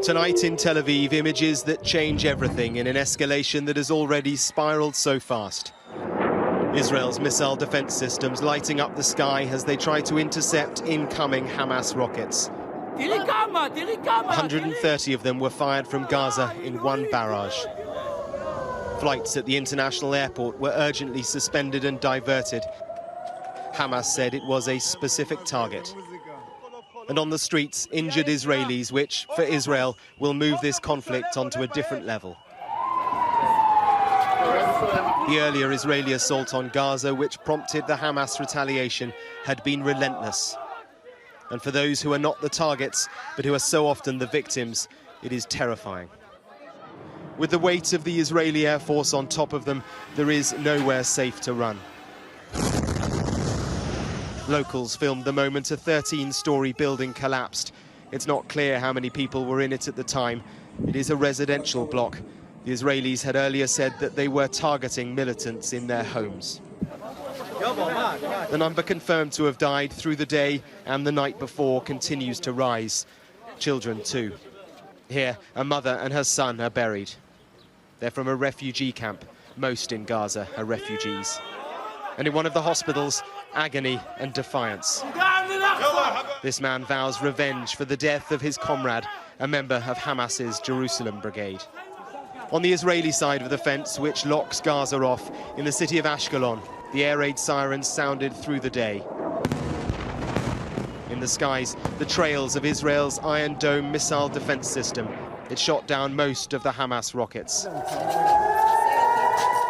Tonight in Tel Aviv, images that change everything in an escalation that has already spiraled so fast. Israel's missile defense systems lighting up the sky as they try to intercept incoming Hamas rockets. 130 of them were fired from Gaza in one barrage. Flights at the international airport were urgently suspended and diverted. Hamas said it was a specific target. And on the streets, injured Israelis, which, for Israel, will move this conflict onto a different level. The earlier Israeli assault on Gaza, which prompted the Hamas retaliation, had been relentless. And for those who are not the targets, but who are so often the victims, it is terrifying. With the weight of the Israeli Air Force on top of them, there is nowhere safe to run. Locals filmed the moment a 13-story building collapsed. It's not clear how many people were in it at the time. It is a residential block. The Israelis had earlier said that they were targeting militants in their homes. The number confirmed to have died through the day and the night before continues to rise. Children too. Here, a mother and her son are buried. They're from a refugee camp. Most in Gaza are refugees. And in one of the hospitals, agony and defiance. This man vows revenge for the death of his comrade, a member of Hamas's Jerusalem brigade. On the Israeli side of the fence, which locks Gaza off, in the city of Ashkelon, the air raid sirens sounded through the day. In the skies, the trails of Israel's Iron Dome missile defense system. It shot down most of the Hamas rockets.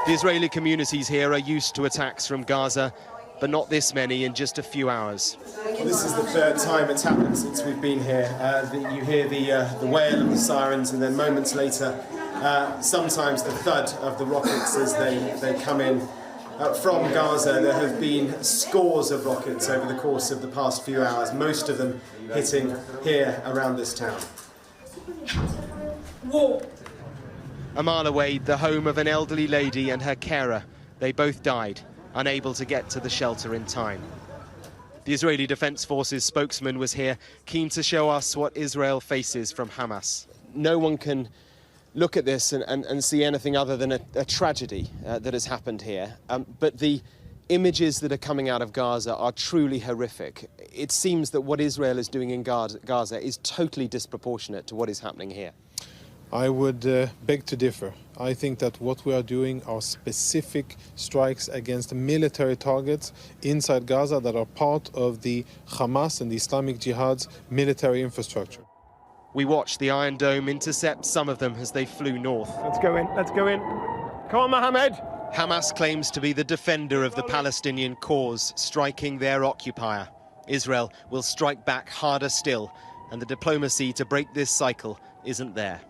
The Israeli communities here are used to attacks from Gaza, but not this many in just a few hours. Well, this is the third time it's happened since we've been here. You hear the wail of the sirens, and then moments later, sometimes the thud of the rockets as they come in. From Gaza, there have been scores of rockets over the course of the past few hours, most of them hitting here around this town. Whoa. A mile away, the home of an elderly lady and her carer. They both died, unable to get to the shelter in time. The Israeli Defense Forces spokesman was here, keen to show us what Israel faces from Hamas. No one can look at this and see anything other than a tragedy that has happened here. But the images that are coming out of Gaza are truly horrific. It seems that what Israel is doing in Gaza is totally disproportionate to what is happening here. I would beg to differ. I think that what we are doing are specific strikes against military targets inside Gaza that are part of the Hamas and the Islamic Jihad's military infrastructure. We watched the Iron Dome intercept some of them as they flew north. Let's go in, let's go in. Come on, Mohammed. Hamas claims to be the defender of the Palestinian cause, striking their occupier. Israel will strike back harder still, and the diplomacy to break this cycle isn't there.